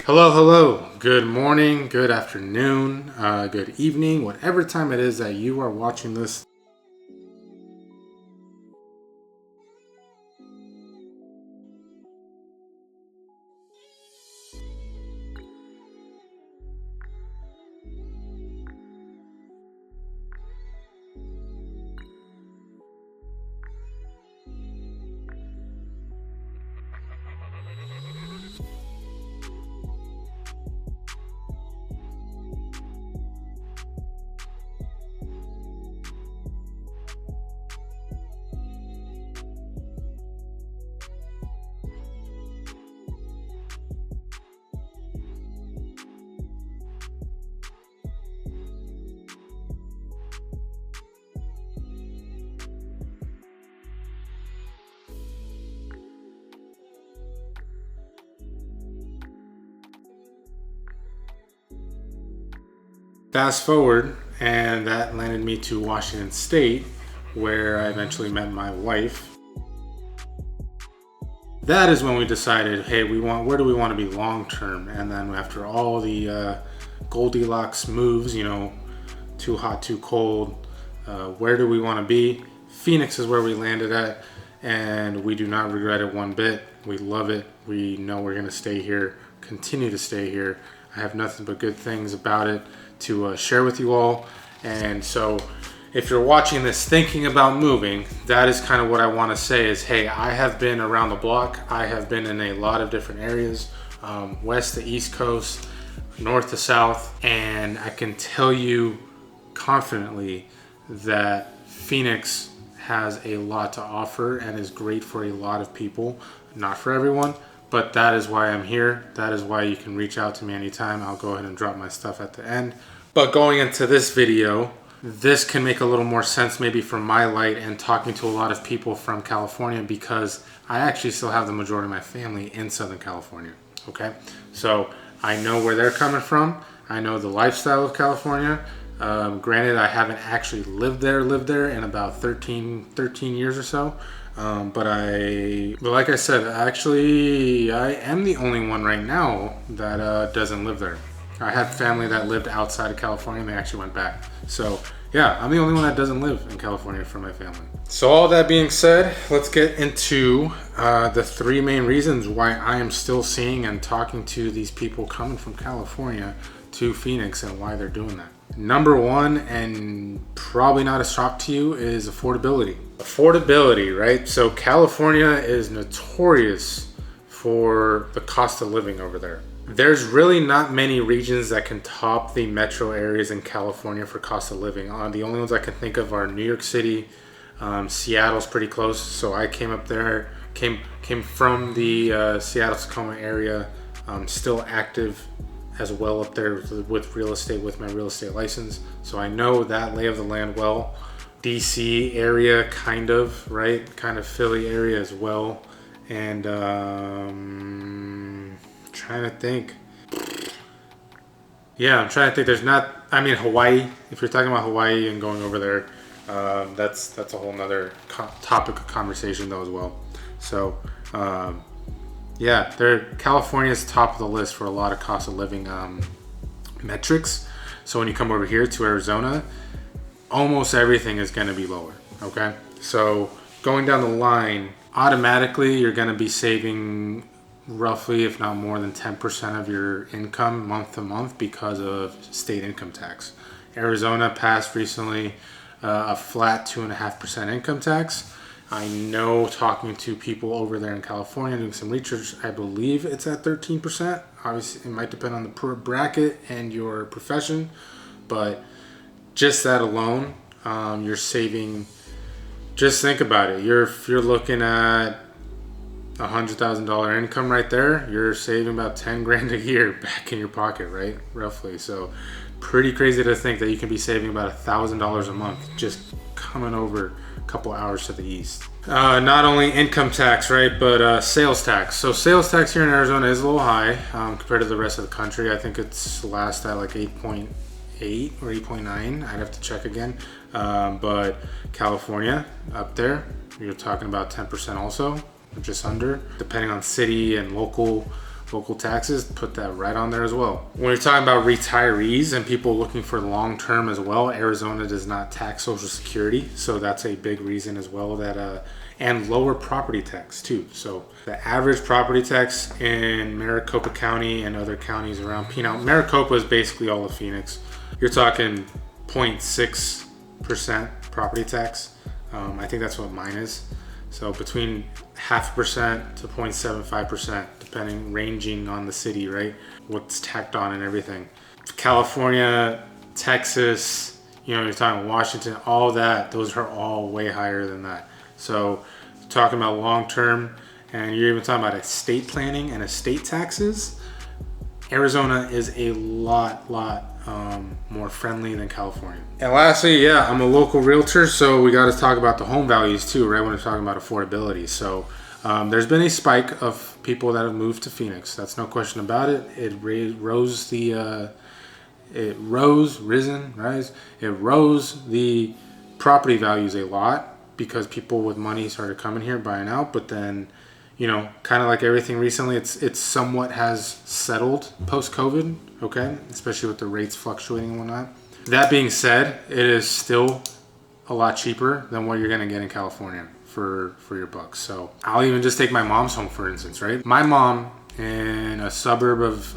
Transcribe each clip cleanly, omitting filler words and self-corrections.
Hello, hello. Good morning, good afternoon, good evening, whatever time it is that you are watching this. Fast forward, and that landed me to Washington State, where I eventually met my wife. That is when we decided, hey, where do we want to be long term? And then after all the Goldilocks moves, too hot, too cold, where do we want to be? Phoenix is where we landed at, and we do not regret it one bit. We love it. We know we're going to stay here, continue to stay here. I have nothing but good things about it to share with you all. And so if you're watching this thinking about moving, that is kind of what I want to say is, hey, I have been around the block. I have been in a lot of different areas, west to east coast, north to south, and I can tell you confidently that Phoenix has a lot to offer and is great for a lot of people. Not for everyone, but that is why I'm here. That is why you can reach out to me anytime. I'll go ahead and drop my stuff at the end. But going into this video, this can make a little more sense maybe from my light and talking to a lot of people from California, because I actually still have the majority of my family in Southern California, okay? So I know where they're coming from. I know the lifestyle of California. Granted, I haven't actually lived there in about 13 years or so. But like I said, actually, I am the only one right now that doesn't live there. I had family that lived outside of California and they actually went back. So yeah, I'm the only one that doesn't live in California for my family. So all that being said, let's get into the three main reasons why I am still seeing and talking to these people coming from California to Phoenix and why they're doing that. Number one, and probably not a shock to you, is affordability. Affordability, right? So California is notorious for the cost of living over there. There's really not many regions that can top the metro areas in California for cost of living. The only ones I can think of are New York City, Seattle's pretty close. So I came up there, came from the Seattle Tacoma area, still active as well up there with real estate, with my real estate license. So I know that lay of the land well. DC area, kind of, right? Kind of Philly area as well. And trying to think. Yeah, I'm trying to think. There's not, Hawaii. If you're talking about Hawaii and going over there, that's a whole nother topic of conversation though as well. So, yeah, California's top of the list for a lot of cost of living metrics. So when you come over here to Arizona, almost everything is going to be lower. Okay, so going down the line, automatically you're going to be saving roughly, if not more than 10% of your income month to month because of state income tax. Arizona passed recently a flat 2.5% income tax. I know, talking to people over there in California, doing some research, I believe it's at 13%. Obviously, it might depend on the bracket and your profession, but just that alone, you're saving. Just think about it. If you're looking at $100,000 income right there, you're saving about 10 grand a year back in your pocket, right? Roughly. So pretty crazy to think that you can be saving about $1,000 a month just coming over a couple hours to the east. Not only income tax, right, but sales tax. So sales tax here in Arizona is a little high compared to the rest of the country. I think it's last at like 8.8 or 8.9. I'd have to check again. But California up there, you're talking about 10% also, just under, depending on city and local local taxes, put that right on there as well. When you're talking about retirees and people looking for long term as well, Arizona does not tax Social Security, so that's a big reason as well. That and lower property tax too. So the average property tax in Maricopa County and other counties around Maricopa is basically all of Phoenix. You're talking 0.6% property tax. I think that's what mine is. So between 0.5% to 0.75%, depending, ranging on the city, right? What's tacked on and everything. California, Texas, you're talking Washington, all that, those are all way higher than that. So talking about long-term, and you're even talking about estate planning and estate taxes, Arizona is a lot more friendly than California. And lastly, yeah, I'm a local realtor, so we got to talk about the home values too, right? When we're talking about affordability. So there's been a spike of people that have moved to Phoenix. That's no question about it. It rose the property values a lot because people with money started coming here, buying out. But then, kind of like everything recently, it's somewhat has settled post-COVID, okay? Especially with the rates fluctuating and whatnot. That being said, it is still a lot cheaper than what you're gonna get in California for your bucks. So I'll even just take my mom's home, for instance, right? My mom in a suburb of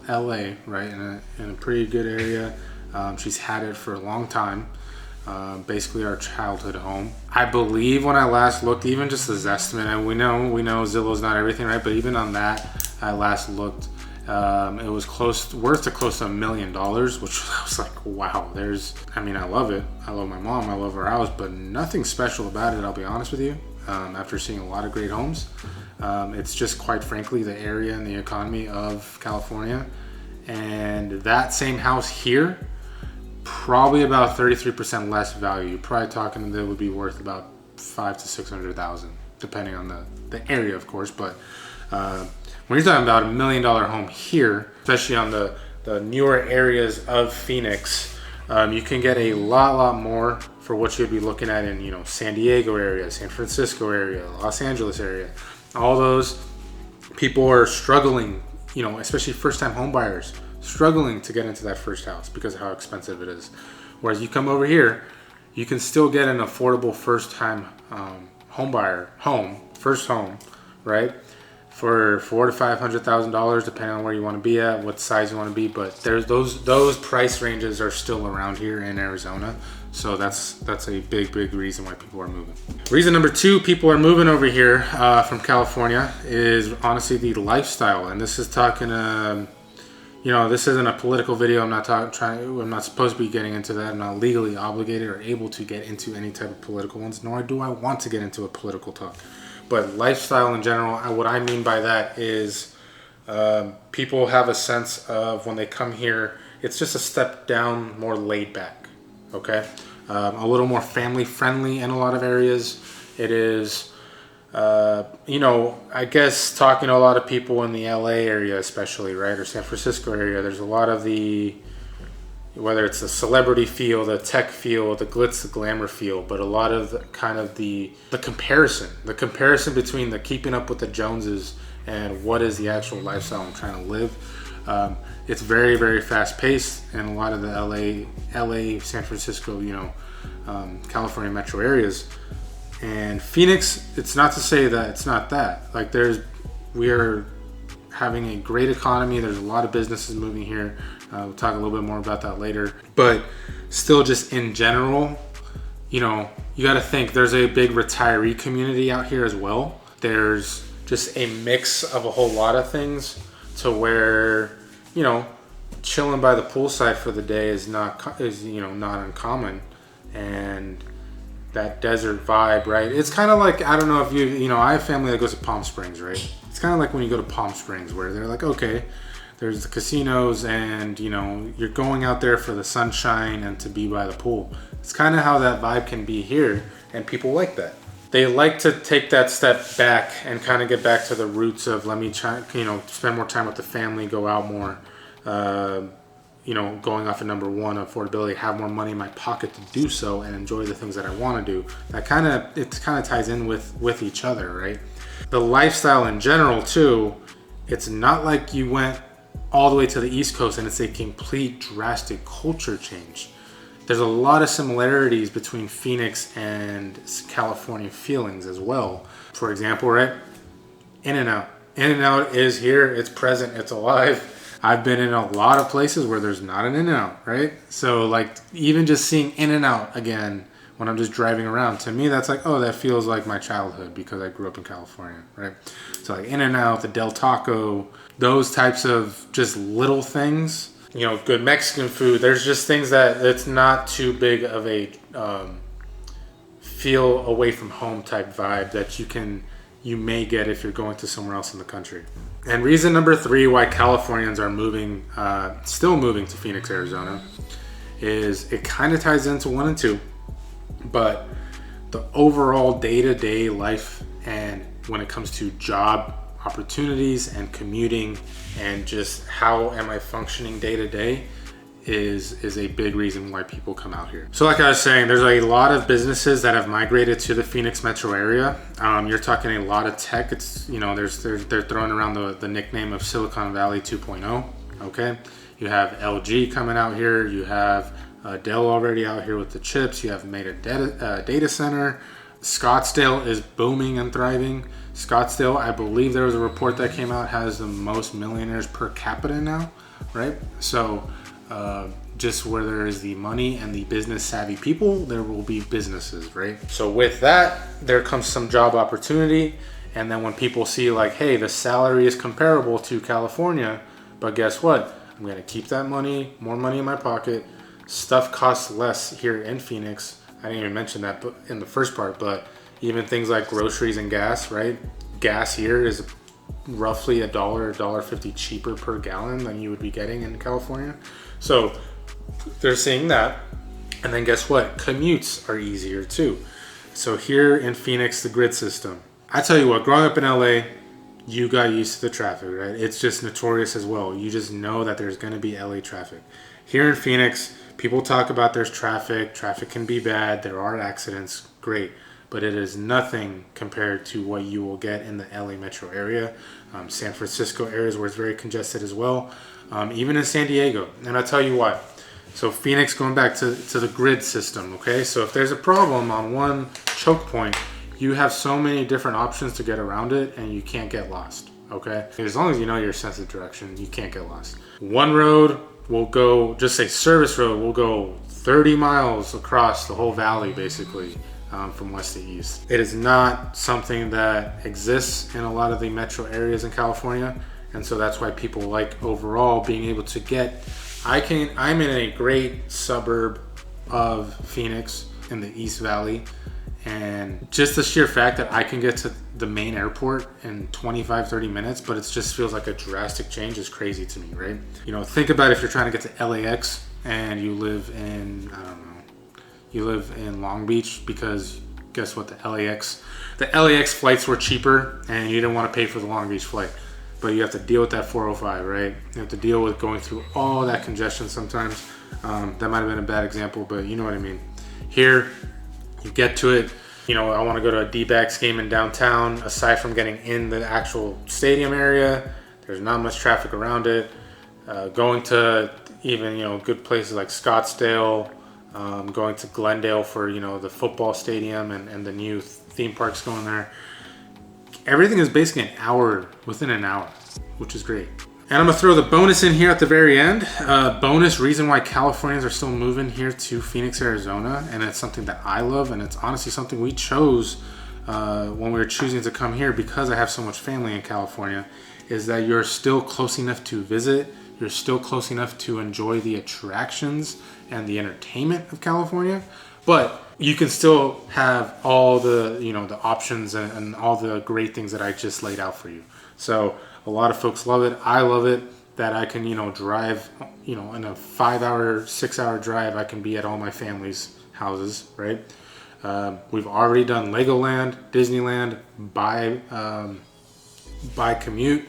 LA, right, in a pretty good area. She's had it for a long time. Basically our childhood home. I believe when I last looked, even just as estimate, and we know Zillow's not everything, right? But even on that, I last looked, it was worth to close to $1 million, which I was like, wow, I love it. I love my mom, I love her house, but nothing special about it, I'll be honest with you. After seeing a lot of great homes, it's just quite frankly the area and the economy of California. And that same house here, probably about 33% less value. You're probably talking that it would be worth about $500,000 to $600,000, depending on the area, of course. But when you're talking about $1 million home here, especially on the newer areas of Phoenix, you can get a lot more for what you'd be looking at in San Diego area, San Francisco area, Los Angeles area. All those people are struggling, especially first-time home buyers, struggling to get into that first house because of how expensive it is. Whereas you come over here, you can still get an affordable first-time first home, right? For $400,000 to $500,000, depending on where you want to be at, what size you want to be. But there's those price ranges are still around here in Arizona. So that's a big reason why people are moving. Reason number 2 people are moving over here from California is honestly the lifestyle. And this is talking this isn't a political video. I'm not supposed to be getting into that. I'm not legally obligated or able to get into any type of political ones, nor do I want to get into a political talk. But lifestyle in general, what I mean by that is people have a sense of when they come here, it's just a step down, more laid back, okay? A little more family friendly in a lot of areas. It is, I guess talking to a lot of people in the LA area especially, right, or San Francisco area, there's a lot of whether it's the celebrity feel, the tech feel, the glitz, the glamour feel, but a lot of the comparison between the keeping up with the Joneses and what is the actual lifestyle I'm trying to live. It's very fast paced, and a lot of the LA, San Francisco, California metro areas. And Phoenix, it's not to say that it's not that. Like we are having a great economy. There's a lot of businesses moving here. We'll talk a little bit more about that later. But still, just in general, you got to think there's a big retiree community out here as well. There's just a mix of a whole lot of things to where, chilling by the poolside for the day is not uncommon. And that desert vibe, right? It's kind of like, I don't know if I have family that goes to Palm Springs, right? It's kind of like when you go to Palm Springs where they're like, okay, there's the casinos and, you're going out there for the sunshine and to be by the pool. It's kind of how that vibe can be here, and people like that. They like to take that step back and kind of get back to the roots of let me try, spend more time with the family, go out more, going off of number 1, affordability, have more money in my pocket to do so and enjoy the things that I want to do. It kind of ties in with each other, right? The lifestyle in general too, It's not like you went all the way to the East Coast and it's a complete drastic culture change. There's a lot of similarities between Phoenix and California feelings as well. For example, right? In-N-Out. In-N-Out is here, it's present, it's alive. I've been in a lot of places where there's not an In-N-Out, right? So like even just seeing In-N-Out again when I'm just driving around, to me that's like, oh, that feels like my childhood because I grew up in California, right? So like In-N-Out, the Del Taco, those types of just little things, you know, good Mexican food. There's just things that it's not too big of a feel away from home type vibe that you may get if you're going to somewhere else in the country. And reason number 3 why Californians are still moving to Phoenix, Arizona, is it kind of ties into 1 and 2, but the overall day-to-day life and when it comes to job opportunities and commuting and just how am I functioning day to day is a big reason why people come out here. So like I was saying, there's a lot of businesses that have migrated to the Phoenix metro area. You're talking a lot of tech. It's, you know, they're throwing around the nickname of Silicon Valley 2.0. Okay, you have LG coming out here. You have Dell already out here with the chips. You have made a data center. Scottsdale is booming and thriving. Scottsdale, I believe there was a report that came out, has the most millionaires per capita now, right? So just where there is the money and the business savvy people, there will be businesses, right? So with that, there comes some job opportunity. And then when people see like, hey, the salary is comparable to California, but guess what? I'm gonna keep that money, more money in my pocket. Stuff costs less here in Phoenix. I didn't even mention that in the first part, but even things like groceries and gas, right? Gas here is roughly $1.50 cheaper per gallon than you would be getting in California. So they're seeing that. And then guess what? Commutes are easier too. So here in Phoenix, the grid system. I tell you what, growing up in LA, you got used to the traffic, right? It's just notorious as well. You just know that there's gonna be LA traffic. Here in Phoenix, people talk about there's traffic. Traffic can be bad. There are accidents. Great. But it is nothing compared to what you will get in the LA metro area. San Francisco areas where it's very congested as well. Even in San Diego. And I'll tell you what. So Phoenix, going back to the grid system, okay? So if there's a problem on one choke point, you have so many different options to get around it and you can't get lost, okay? As long as you know your sense of direction, you can't get lost. One road will go, just say service road, will go 30 miles across the whole valley basically. From west to east. It is not something that exists in a lot of the metro areas in California, and so that's why people like overall being able to get. I'm in a great suburb of Phoenix in the East Valley, and just the sheer fact that I can get to the main airport in 25-30 minutes, but it just feels like a drastic change is crazy to me, right? You know, think about if you're trying to get to LAX and you live in, I don't know, you live in Long Beach, because guess what, the LAX flights were cheaper and you didn't want to pay for the Long Beach flight, but you have to deal with that 405, right? You have to deal with going through all that congestion sometimes. That might have been a bad example, but you know what I mean. Here, you get to it, you know, I want to go to a D-backs game in downtown. Aside from getting in the actual stadium area, there's not much traffic around it. Going to even, you know, good places like Scottsdale, going to Glendale for, you know, the football stadium and the new theme parks going there. Everything is basically within an hour, which is great. And I'm gonna throw the bonus in here at the very end. Bonus reason why Californians are still moving here to Phoenix, Arizona, and it's something that I love, and it's honestly something we chose when we were choosing to come here because I have so much family in California, is that you're still close enough to visit. You're still close enough to enjoy the attractions and the entertainment of California, but you can still have all the, you know, the options and all the great things that I just laid out for you. So a lot of folks love it. I love it that I can, you know, drive, you know, in a 5-hour, 6-hour drive, I can be at all my family's houses, right? We've already done Legoland, Disneyland by commute.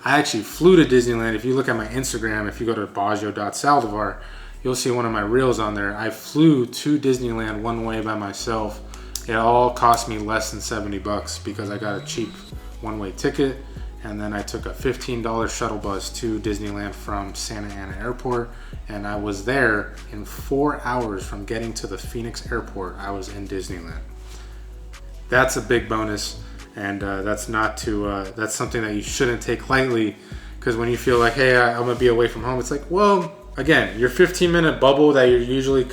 I actually flew to Disneyland. If you look at my Instagram, if you go to baggio.saldivar, you'll see one of my reels on there. I flew to Disneyland one way by myself. It all cost me less than $70 because I got a cheap one-way ticket, and then I took a $15 shuttle bus to Disneyland from Santa Ana Airport, and I was there in 4 hours from getting to the Phoenix airport. I was in Disneyland. That's a big bonus, and that's something that you shouldn't take lightly, because when you feel like, hey, I'm gonna be away from home, it's like, well, again, your 15-minute bubble that you're usually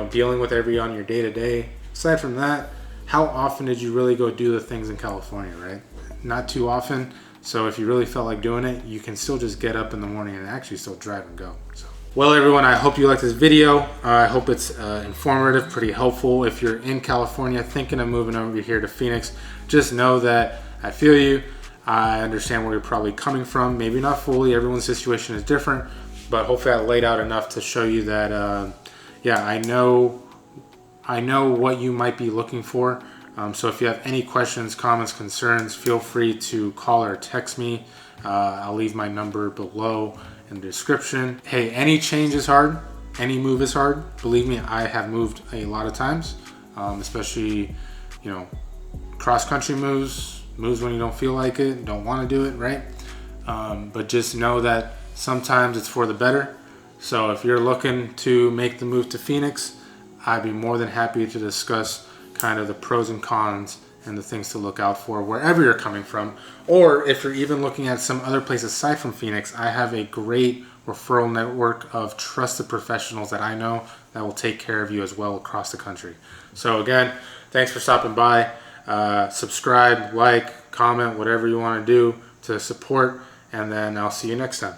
dealing with on your day-to-day. Aside from that, how often did you really go do the things in California, right? Not too often. So if you really felt like doing it, you can still just get up in the morning and actually still drive and go. So, well, everyone, I hope you liked this video. I hope it's informative, pretty helpful. If you're in California thinking of moving over here to Phoenix, just know that I feel you. I understand where you're probably coming from. Maybe not fully. Everyone's situation is different, but hopefully I laid out enough to show you that, yeah, I know what you might be looking for. So if you have any questions, comments, concerns, feel free to call or text me. I'll leave my number below in the description. Hey, any change is hard. Any move is hard. Believe me, I have moved a lot of times, especially, cross-country moves when you don't feel like it, don't want to do it, right? But just know that sometimes it's for the better. So if you're looking to make the move to Phoenix, I'd be more than happy to discuss kind of the pros and cons and the things to look out for wherever you're coming from. Or if you're even looking at some other places aside from Phoenix, I have a great referral network of trusted professionals that I know that will take care of you as well across the country. So again, thanks for stopping by. Subscribe, like, comment, whatever you want to do to support, and then I'll see you next time.